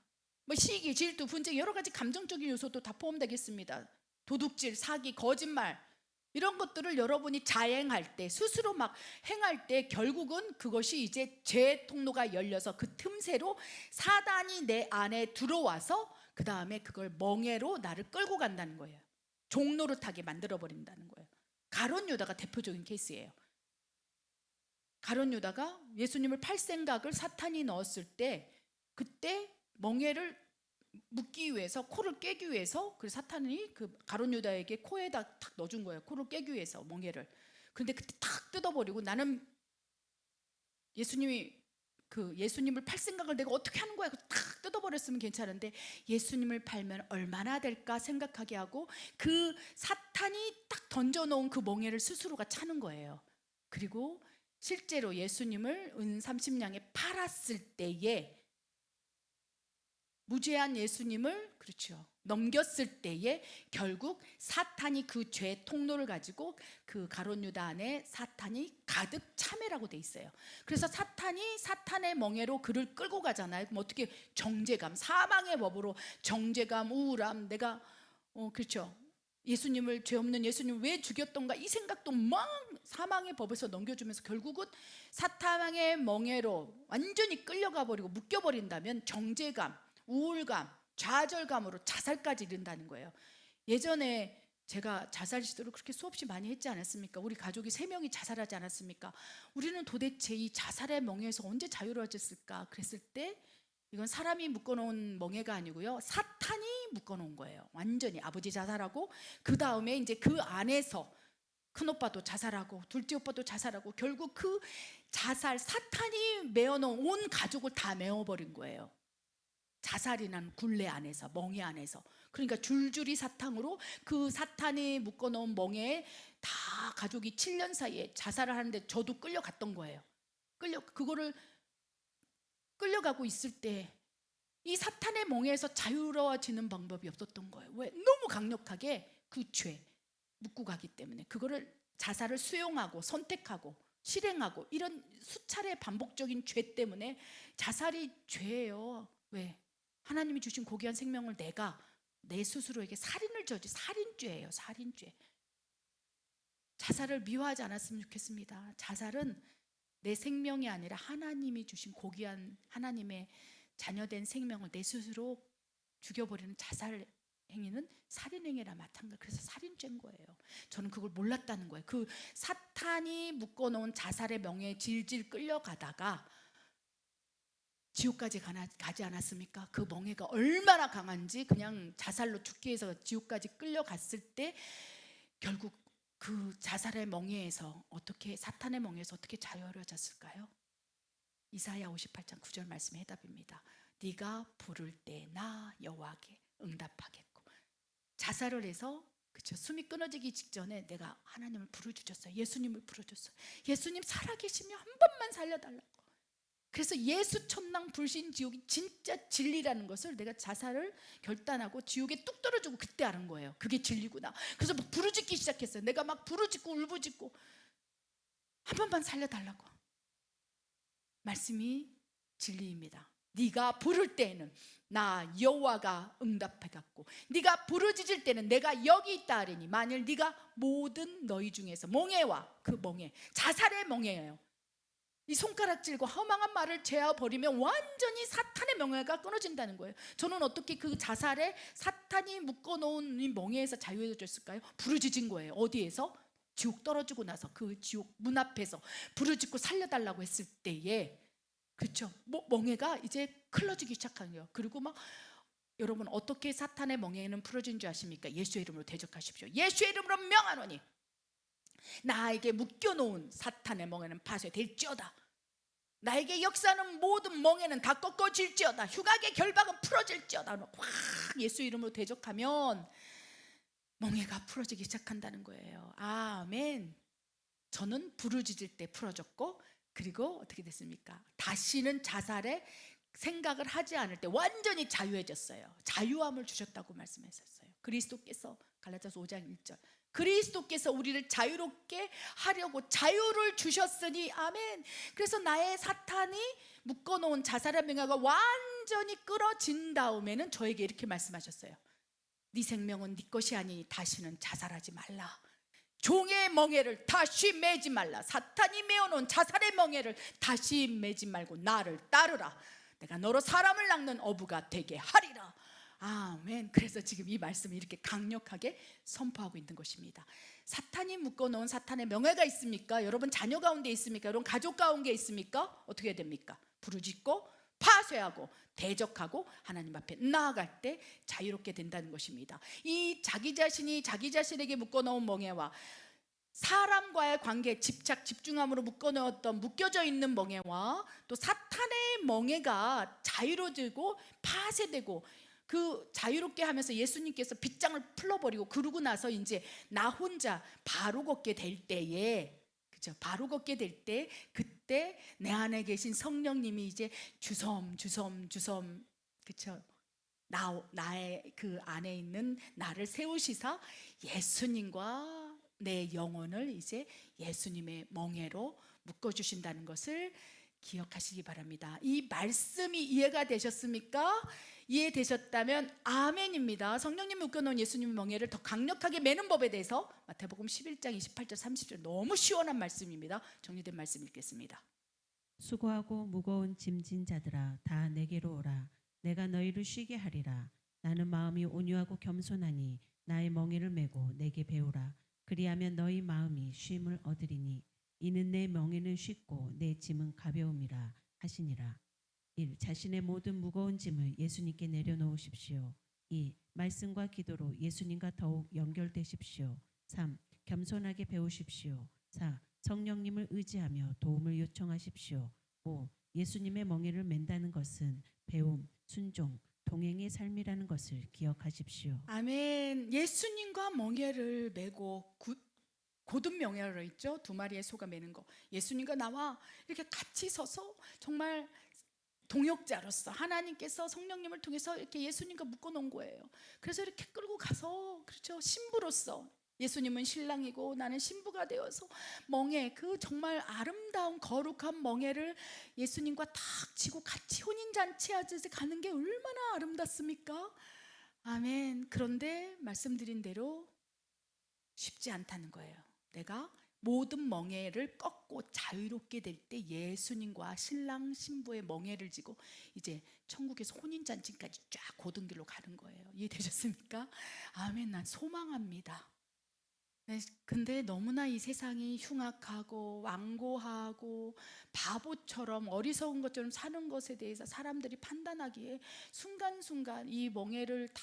뭐 시기, 질투, 분쟁, 여러 가지 감정적인 요소도 다 포함되겠습니다. 도둑질, 사기, 거짓말, 이런 것들을 여러분이 자행할 때, 스스로 막 행할 때 결국은 그것이 이제 죄 통로가 열려서 그 틈새로 사단이 내 안에 들어와서 그 다음에 그걸 멍에로 나를 끌고 간다는 거예요. 종노릇하게 만들어버린다는 거예요. 가룟 유다가 대표적인 케이스예요. 가룟 유다가 예수님을 팔 생각을 사탄이 넣었을 때, 그때 멍에를 묶기 위해서, 코를 깨기 위해서, 그 사탄이 그 가룟 유다에게 코에다 탁 넣어준 거예요. 코를 깨기 위해서 멍에를. 그런데 그때 탁 뜯어버리고, 나는 예수님을 팔 생각을 내가 어떻게 하는 거야? 탁 뜯어버렸으면 괜찮은데 예수님을 팔면 얼마나 될까 생각하게 하고 그 사탄이 딱 던져놓은 그 멍에를 스스로가 차는 거예요. 그리고 실제로 예수님을 은 30냥에 팔았을 때에, 무죄한 예수님을, 그렇죠, 넘겼을 때에 결국 사탄이 그 죄 통로를 가지고 그 가룟 유다 안에 사탄이 가득 참회라고 돼 있어요. 그래서 사탄이 사탄의 멍에로 그를 끌고 가잖아요. 그럼 어떻게? 정죄감, 사망의 법으로 정죄감, 우울함, 내가 그렇죠, 예수님을, 죄 없는 예수님을 왜 죽였던가 이 생각도 막 사망의 법에서 넘겨주면서 결국은 사탄의 멍에로 완전히 끌려가 버리고 묶여버린다면 정죄감, 우울감, 좌절감으로 자살까지 이른다는 거예요. 예전에 제가 자살 시도를 그렇게 수없이 많이 했지 않았습니까? 우리 가족이 3명이 자살하지 않았습니까? 우리는 도대체 이 자살의 멍에에서 언제 자유로워졌을까? 그랬을 때 이건 사람이 묶어놓은 멍에가 아니고요, 사탄이 묶어놓은 거예요. 완전히 아버지 자살하고 그 다음에 이제 그 안에서 큰오빠도 자살하고 둘째 오빠도 자살하고 결국 그 자살, 사탄이 메어놓은 온 가족을 다 메어버린 거예요. 자살이라는 굴레 안에서, 멍에 안에서. 그러니까 줄줄이 사탕으로 그 사탄이 묶어놓은 멍에에 다 가족이 7년 사이에 자살을 하는데 저도 끌려갔던 거예요. 그거를 끌려가고 있을 때 이 사탄의 멍에에서 자유로워지는 방법이 없었던 거예요. 왜? 너무 강력하게 그 죄 묶고 가기 때문에. 그거를 자살을 수용하고 선택하고 실행하고 이런 수차례 반복적인 죄 때문에 자살이 죄예요. 왜? 하나님이 주신 고귀한 생명을 내가 내 스스로에게 살인을 저지, 살인죄예요. 살인죄. 자살을 미워하지 않았으면 좋겠습니다. 자살은 내 생명이 아니라 하나님이 주신 고귀한 하나님의 자녀된 생명을 내 스스로 죽여버리는 자살 행위는 살인행위라 마찬가지. 그래서 살인죄인 거예요. 저는 그걸 몰랐다는 거예요. 그 사탄이 묶어놓은 자살의 명예에 질질 끌려가다가 지옥까지 가지 않았습니까? 그 멍에가 얼마나 강한지 그냥 자살로 죽기 위해서 지옥까지 끌려갔을 때 결국 그 자살의 멍에에서 어떻게, 사탄의 멍에에서 어떻게 자유로워졌을까요? 이사야 58장 9절 말씀의 해답입니다. 네가 부를 때 나 여호와께 응답하겠고. 자살을 해서 그쵸, 숨이 끊어지기 직전에 내가 하나님을 부르짖었어요. 예수님을 부르짖었어요. 예수님 살아계시면 한 번만 살려달라고. 그래서 예수 천당 불신 지옥이 진짜 진리라는 것을 내가 자살을 결단하고 지옥에 뚝 떨어지고 그때 아는 거예요. 그게 진리구나. 그래서 막 부르짖기 시작했어요. 내가 막 부르짖고 울부짖고 한 번만 살려달라고. 말씀이 진리입니다. 네가 부를 때에는 나 여호와가 응답해갖고 네가 부르짖을 때는 내가 여기 있다 하리니 만일 네가 모든 너희 중에서 멍에와 그 멍에, 자살의 멍에예요. 이 손가락질과 허망한 말을 제어버리면 완전히 사탄의 멍에가 끊어진다는 거예요. 저는 어떻게 그 자살에 사탄이 묶어놓은 이 멍에에서 자유해졌을까요? 부르짖은 거예요. 어디에서? 지옥 떨어지고 나서 그 지옥 문 앞에서 부르짖고 살려달라고 했을 때에, 그렇죠, 멍에가 이제 클러지기 시작한 거예요. 그리고 막 여러분 어떻게 사탄의 멍에는 풀어진 줄 아십니까? 예수의 이름으로 대적하십시오. 예수의 이름으로 명하노니 나에게 묶여놓은 사탄의 멍에는 파쇄될지어다. 나에게 역사하는 모든 멍에는 다 꺾어질지어다. 흉악의 결박은 풀어질지어다. 확 예수 이름으로 대적하면 멍에가 풀어지기 시작한다는 거예요. 아멘. 저는 부르짖을 때 풀어졌고, 그리고 어떻게 됐습니까? 다시는 자살에 생각을 하지 않을 때 완전히 자유해졌어요. 자유함을 주셨다고 말씀하셨어요. 그리스도께서, 갈라디아서 5장 1절, 그리스도께서 우리를 자유롭게 하려고 자유를 주셨으니, 아멘. 그래서 나의 사탄이 묶어놓은 자살의 명예가 완전히 끊어진 다음에는 저에게 이렇게 말씀하셨어요. 네 생명은 네 것이 아니니 다시는 자살하지 말라. 종의 멍에를 다시 매지 말라. 사탄이 메어놓은 자살의 멍에를 다시 매지 말고 나를 따르라. 내가 너로 사람을 낚는 어부가 되게 하리라. 아멘. 그래서 지금 이 말씀을 이렇게 강력하게 선포하고 있는 것입니다. 사탄이 묶어놓은 사탄의 명예가 있습니까? 여러분 자녀 가운데 있습니까? 여러분 가족 가운데 있습니까? 어떻게 해야 됩니까? 부르짖고 파쇄하고 대적하고 하나님 앞에 나아갈 때 자유롭게 된다는 것입니다. 이 자기 자신이 자기 자신에게 묶어놓은 멍에와 사람과의 관계, 집착, 집중함으로 묶여져 있는 멍에와 또 사탄의 멍에가 자유로워지고 파쇄되고, 그 자유롭게 하면서 예수님께서 빗장을 풀어버리고 그러고 나서 이제 나 혼자 바로 걷게 될 때에, 그죠? 바로 걷게 될 때, 그때 내 안에 계신 성령님이 이제 주섬, 그죠? 나의 그 안에 있는 나를 세우시사 예수님과 내 영혼을 이제 예수님의 멍에로 묶어주신다는 것을 기억하시기 바랍니다. 이 말씀이 이해가 되셨습니까? 이해되셨다면 아멘입니다. 성령님이 묶어놓은 예수님의 멍에를 더 강력하게 매는 법에 대해서 마태복음 11장 28절 30절 너무 시원한 말씀입니다. 정리된 말씀 읽겠습니다. 수고하고 무거운 짐진 자들아 다 내게로 오라. 내가 너희를 쉬게 하리라. 나는 마음이 온유하고 겸손하니 나의 멍에를 메고 내게 배우라. 그리하면 너희 마음이 쉼을 얻으리니 이는 내 멍에는 쉽고 내 짐은 가벼움이라 하시니라. 1. 자신의 모든 무거운 짐을 예수님께 내려놓으십시오. 2. 말씀과 기도로 예수님과 더욱 연결되십시오. 3. 겸손하게 배우십시오. 4. 성령님을 의지하며 도움을 요청하십시오. 5. 예수님의 멍에를 맨다는 것은 배움, 순종, 동행의 삶이라는 것을 기억하십시오. 아멘. 예수님과 멍에를 메고 고든 명예로 있죠. 두 마리의 소가 매는 거. 예수님과 나와 이렇게 같이 서서 정말 동역자로서 하나님께서 성령님을 통해서 이렇게 예수님과 묶어놓은 거예요. 그래서 이렇게 끌고 가서 그렇죠. 신부로서 예수님은 신랑이고 나는 신부가 되어서 멍에 그 정말 아름다운 거룩한 멍에를 예수님과 탁 치고 같이 혼인잔치하듯이 가는 게 얼마나 아름답습니까? 아멘. 그런데 말씀드린 대로 쉽지 않다는 거예요. 내가 모든 멍에를 꺾고 자유롭게 될 때 예수님과 신랑 신부의 멍에를 지고 이제 천국에서 혼인잔치까지 쫙 고든 길로 가는 거예요. 이해되셨습니까? 아멘. 난 소망합니다. 네, 근데 너무나 이 세상이 흉악하고 완고하고 바보처럼 어리석은 것처럼 사는 것에 대해서 사람들이 판단하기에 순간순간 이 멍에를 다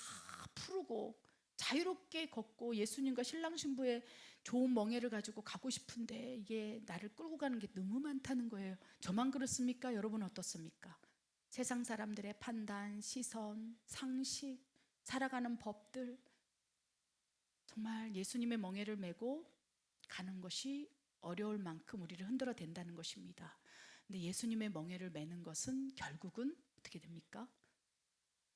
풀고 자유롭게 걷고 예수님과 신랑 신부의 좋은 멍에를 가지고 가고 싶은데 이게 나를 끌고 가는 게 너무 많다는 거예요. 저만 그렇습니까? 여러분 어떻습니까? 세상 사람들의 판단, 시선, 상식, 살아가는 법들, 정말 예수님의 멍에를 메고 가는 것이 어려울 만큼 우리를 흔들어 댄다는 것입니다. 근데 예수님의 멍에를 메는 것은 결국은 어떻게 됩니까?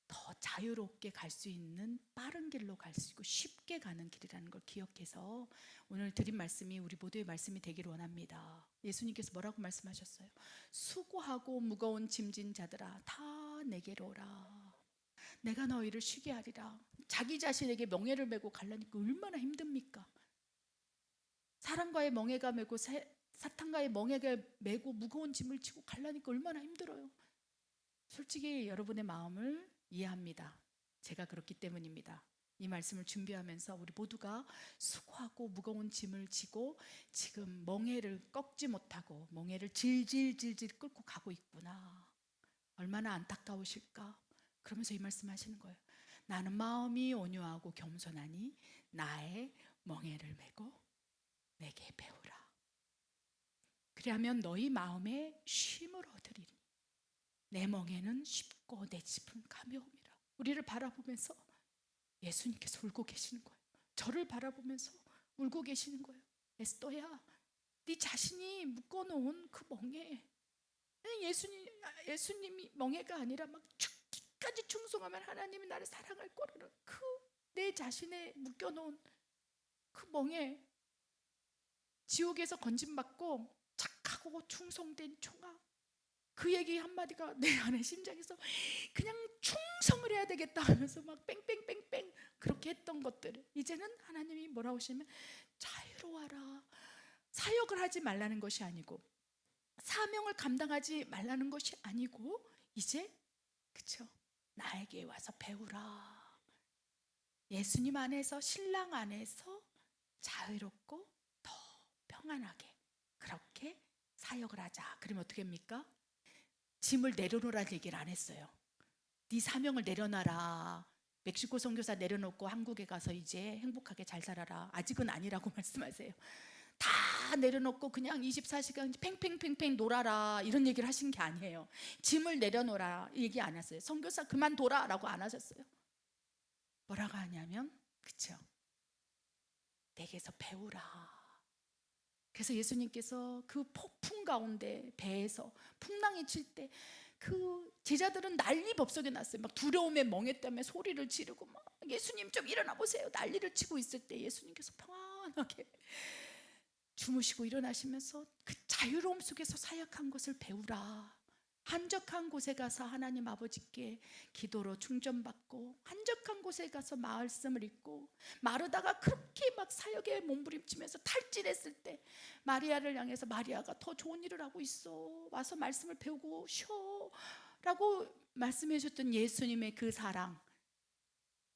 더 자유롭게 갈 수 있는 빠른 길로 갈 수 있고 쉽게 가는 길이라는 걸 기억해서 오늘 드린 말씀이 우리 모두의 말씀이 되기를 원합니다. 예수님께서 뭐라고 말씀하셨어요? 수고하고 무거운 짐진 자들아 다 내게로 오라. 내가 너희를 쉬게 하리라. 자기 자신에게 멍에를 메고 가려니까 얼마나 힘듭니까? 사람과의 멍에가 메고 사탄과의 멍에가 메고 무거운 짐을 지고 가려니까 얼마나 힘들어요. 솔직히 여러분의 마음을 이해합니다. 제가 그렇기 때문입니다. 이 말씀을 준비하면서 우리 모두가 수고하고 무거운 짐을 지고 지금 멍에를 꺾지 못하고 멍에를 질질질질 끌고 가고 있구나. 얼마나 안타까우실까? 그러면서 이 말씀 하시는 거예요. 나는 마음이 온유하고 겸손하니 나의 멍에를 메고 내게 배우라. 그리하면 너희 마음에 쉼을 얻으리니 내 멍에는 쉽고 내 짐은 가벼움이라. 우리를 바라보면서 예수님께서 울고 계시는 거예요. 저를 바라보면서 울고 계시는 거예요. 에스더야, 네 자신이 묶어놓은 그 멍에 예수님이 멍에가 아니라 막 죽기까지 충성하면 하나님이 나를 사랑할 거라는 그 내 자신에 묶여놓은 그 멍에 지옥에서 건짐받고 착하고 충성된 총아, 그 얘기 한마디가 내 안에 심장에서 그냥 충성을 해야 되겠다 하면서 막 뺑뺑뺑뺑 그렇게 했던 것들 이제는 하나님이 뭐라고 하시냐면 자유로워라. 사역을 하지 말라는 것이 아니고 사명을 감당하지 말라는 것이 아니고 이제 그쵸 나에게 와서 배우라. 예수님 안에서 신랑 안에서 자유롭고 더 평안하게 그렇게 사역을 하자. 그러면 어떻게 합니까? 짐을 내려놓으라는 얘기를 안 했어요. 네 사명을 내려놔라. 멕시코 선교사 내려놓고 한국에 가서 이제 행복하게 잘 살아라. 아직은 아니라고 말씀하세요. 다 내려놓고 그냥 24시간 팽팽팽팽 놀아라 이런 얘기를 하신 게 아니에요. 짐을 내려놓으라 얘기 안 했어요. 선교사 그만둬라 라고 안 하셨어요. 뭐라고 하냐면 그쵸 내게서 배우라. 그래서 예수님께서 그 폭풍 가운데 배에서 풍랑이 칠 때 그 제자들은 난리법석이 났어요. 막 두려움에 멍에 때문에 소리를 지르고 막 예수님 좀 일어나 보세요 난리를 치고 있을 때 예수님께서 평안하게 주무시고 일어나시면서 그 자유로움 속에서 사역한 것을 배우라 한적한 곳에 가서 하나님 아버지께 기도로 충전받고, 한적한 곳에 가서 말씀을 읽고, 마르다가 그렇게 막 사역에 몸부림치면서 탈진했을 때 마리아를 향해서 마리아가 더 좋은 일을 하고 있어, 와서 말씀을 배우고 쉬어 라고 말씀해 주셨던 예수님의 그 사랑,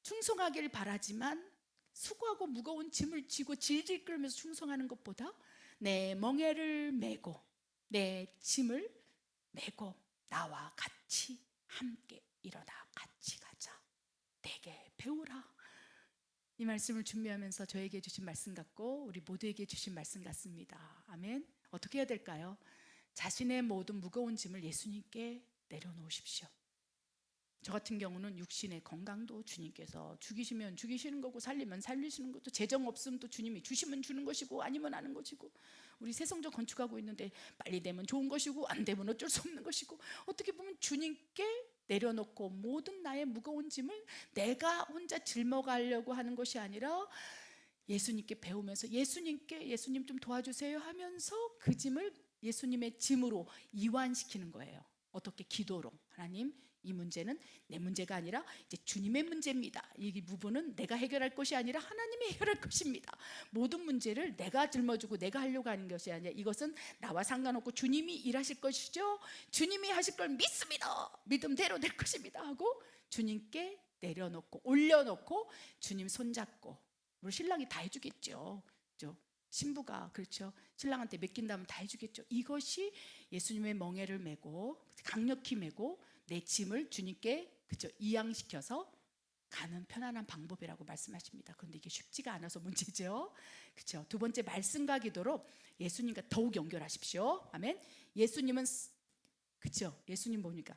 충성하길 바라지만 수고하고 무거운 짐을 지고 질질 끌면서 충성하는 것보다 내 멍에를 메고 내 짐을 메고 나와 같이 함께 일어나 같이 가자, 내게 배우라. 이 말씀을 준비하면서 저에게 주신 말씀 같고 우리 모두에게 주신 말씀 같습니다. 아멘. 어떻게 해야 될까요? 자신의 모든 무거운 짐을 예수님께 내려놓으십시오. 저 같은 경우는 육신의 건강도 주님께서 죽이시면 죽이시는 거고, 살리면 살리시는 것도, 재정 없으면 또 주님이 주시면 주는 것이고, 아니면 아는 것이고, 우리 새 성전 건축하고 있는데 빨리 되면 좋은 것이고 안 되면 어쩔 수 없는 것이고, 어떻게 보면 주님께 내려놓고 모든 나의 무거운 짐을 내가 혼자 짊어가려고 하는 것이 아니라 예수님께 배우면서, 예수님 좀 도와주세요 하면서 그 짐을 예수님의 짐으로 이완시키는 거예요. 어떻게? 기도로. 하나님, 이 문제는 내 문제가 아니라 이제 주님의 문제입니다. 이 부분은 내가 해결할 것이 아니라 하나님이 해결할 것입니다. 모든 문제를 내가 짊어지고 내가 하려고 하는 것이 아니라 이것은 나와 상관없고 주님이 일하실 것이죠. 주님이 하실 걸 믿습니다. 믿음대로 될 것입니다 하고 주님께 내려놓고 올려놓고 주님 손잡고, 우리 신랑이 다 해주겠죠. 그렇죠? 신부가, 그렇죠, 신랑한테 맡긴다면 다 해주겠죠. 이것이 예수님의 멍에를 메고 강력히 메고 내 짐을 주님께, 그렇죠, 이양시켜서 가는 편안한 방법이라고 말씀하십니다. 그런데 이게 쉽지가 않아서 문제죠. 그렇죠? 두 번째, 말씀과 기도로 예수님과 더욱 연결하십시오. 아멘. 예수님은, 그렇죠, 예수님 뭡니까?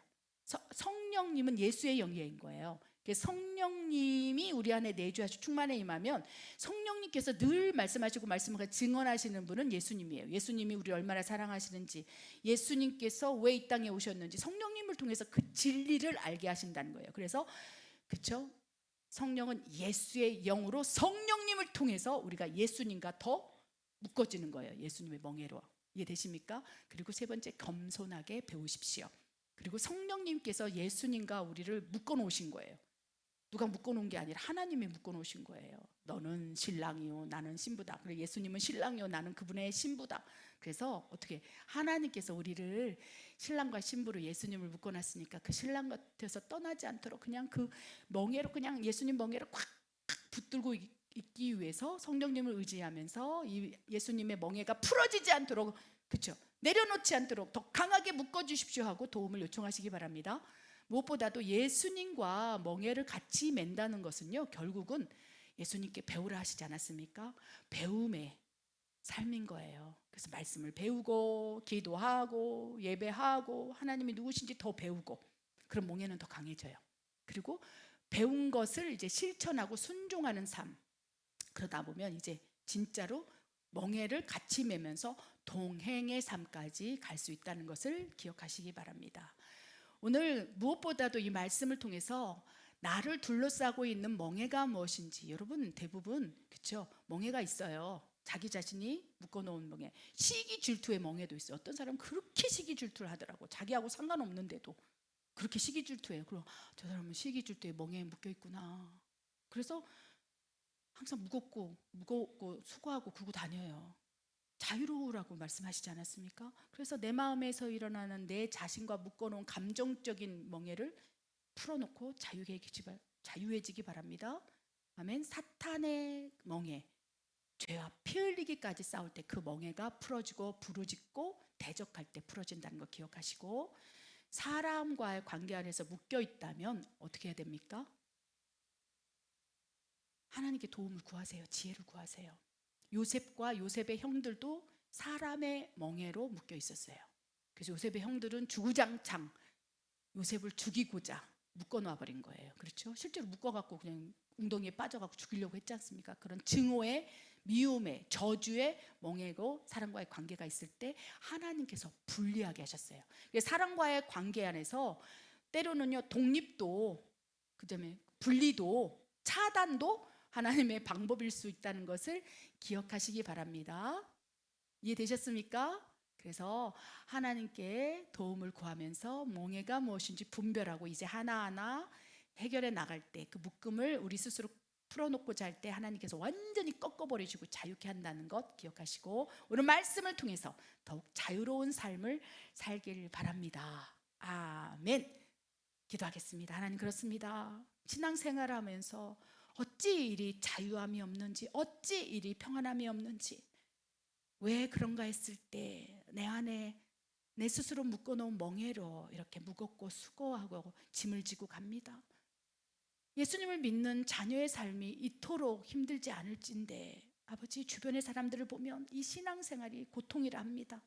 성령님은 예수의 영예인 거예요. 성령님이 우리 안에 내주하시고 충만에 임하면 성령님께서 늘 말씀하시고 말씀을 증언하시는 분은 예수님이에요. 예수님이 우리 얼마나 사랑하시는지, 예수님께서 왜 이 땅에 오셨는지 성령님을 통해서 그 진리를 알게 하신다는 거예요. 그래서, 그렇죠, 성령은 예수의 영으로 성령님을 통해서 우리가 예수님과 더 묶어지는 거예요. 예수님의 멍에로. 이해되십니까? 그리고 세 번째, 겸손하게 배우십시오. 그리고 성령님께서 예수님과 우리를 묶어놓으신 거예요. 누가 묶어놓은 게 아니라 하나님이 묶어놓으신 거예요. 너는 신랑이요 나는 신부다. 그리고 예수님은 신랑이요 나는 그분의 신부다. 그래서 어떻게, 하나님께서 우리를 신랑과 신부로 예수님을 묶어놨으니까 그 신랑 곁에서 떠나지 않도록 그냥 그 멍에로, 그냥 예수님 멍에로 꽉 붙들고 있기 위해서 성령님을 의지하면서 이 예수님의 멍에가 풀어지지 않도록, 그렇죠, 내려놓지 않도록 더 강하게 묶어주십시오 하고 도움을 요청하시기 바랍니다. 무엇보다도 예수님과 멍에를 같이 맨다는 것은요, 결국은 예수님께 배우라 하시지 않았습니까? 배움의 삶인 거예요. 그래서 말씀을 배우고 기도하고 예배하고 하나님이 누구신지 더 배우고, 그럼 멍에는 더 강해져요. 그리고 배운 것을 이제 실천하고 순종하는 삶, 그러다 보면 이제 진짜로 멍에를 같이 매면서 동행의 삶까지 갈 수 있다는 것을 기억하시기 바랍니다. 오늘 무엇보다도 이 말씀을 통해서 나를 둘러싸고 있는 멍에가 무엇인지, 여러분 대부분, 그렇죠, 멍에가 있어요. 자기 자신이 묶어놓은 멍에, 시기 질투의 멍에도 있어요. 어떤 사람은 그렇게 시기 질투를 하더라고. 자기하고 상관없는데도 그렇게 시기 질투해요. 그럼 저 사람은 시기 질투의 멍에에 묶여 있구나. 그래서 항상 무겁고 수고하고 그러고 다녀요. 자유로우라고 말씀하시지 않았습니까? 그래서 내 마음에서 일어나는 내 자신과 묶어놓은 감정적인 멍에를 풀어놓고 자유해지기 바랍니다. 아멘. 사탄의 멍에, 죄와 피 흘리기까지 싸울 때 그 멍에가 풀어지고 부르짖고 대적할 때 풀어진다는 거 기억하시고, 사람과의 관계 안에서 묶여 있다면 어떻게 해야 됩니까? 하나님께 도움을 구하세요. 지혜를 구하세요. 요셉과 요셉의 형들도 사람의 멍에로 묶여 있었어요. 그래서 요셉의 형들은 주구장창 요셉을 죽이고자 묶어놓아 버린 거예요. 그렇죠? 실제로 묶어갖고 그냥 웅덩이에 빠져갖고 죽이려고 했지 않습니까? 그런 증오의, 미움의, 저주의 멍에고 사람과의 관계가 있을 때 하나님께서 분리하게 하셨어요. 사람과의 관계 안에서 때로는요, 독립도, 그다음에 분리도, 차단도 하나님의 방법일 수 있다는 것을 기억하시기 바랍니다. 이해되셨습니까? 그래서 하나님께 도움을 구하면서 멍해가 무엇인지 분별하고 이제 하나하나 해결해 나갈 때 그 묶음을 우리 스스로 풀어놓고 잘 때 하나님께서 완전히 꺾어버리시고 자유케 한다는 것 기억하시고 오늘 말씀을 통해서 더욱 자유로운 삶을 살길 바랍니다. 아멘. 기도하겠습니다. 하나님, 그렇습니다. 신앙생활하면서 어찌 이리 자유함이 없는지, 어찌 이리 평안함이 없는지, 왜 그런가 했을 때 내 안에 내 스스로 묶어놓은 멍에로 이렇게 무겁고 수고하고 짐을 지고 갑니다. 예수님을 믿는 자녀의 삶이 이토록 힘들지 않을진데 아버지, 주변의 사람들을 보면 이 신앙생활이 고통이라 합니다.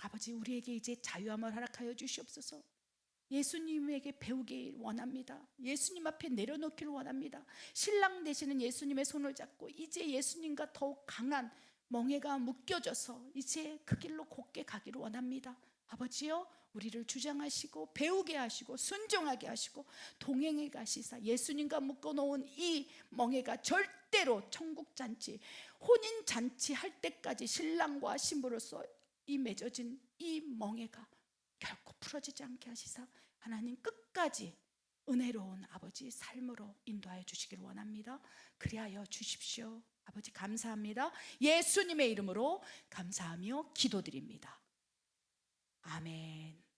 아버지, 우리에게 이제 자유함을 허락하여 주시옵소서. 예수님에게 배우길 원합니다. 예수님 앞에 내려놓기를 원합니다. 신랑 되시는 예수님의 손을 잡고 이제 예수님과 더욱 강한 멍에가 묶여져서 이제 그 길로 곧게 가기를 원합니다. 아버지여, 우리를 주장하시고 배우게 하시고 순종하게 하시고 동행해 가시사 예수님과 묶어놓은 이 멍에가 절대로 천국잔치, 혼인잔치 할 때까지 신랑과 신부로서 이 맺어진 이 멍에가 결코 풀어지지 않게 하시사 하나님 끝까지 은혜로운 아버지 삶으로 인도하여 주시기를 원합니다. 그리하여 주십시오. 아버지, 감사합니다. 예수님의 이름으로 감사하며 기도드립니다. 아멘.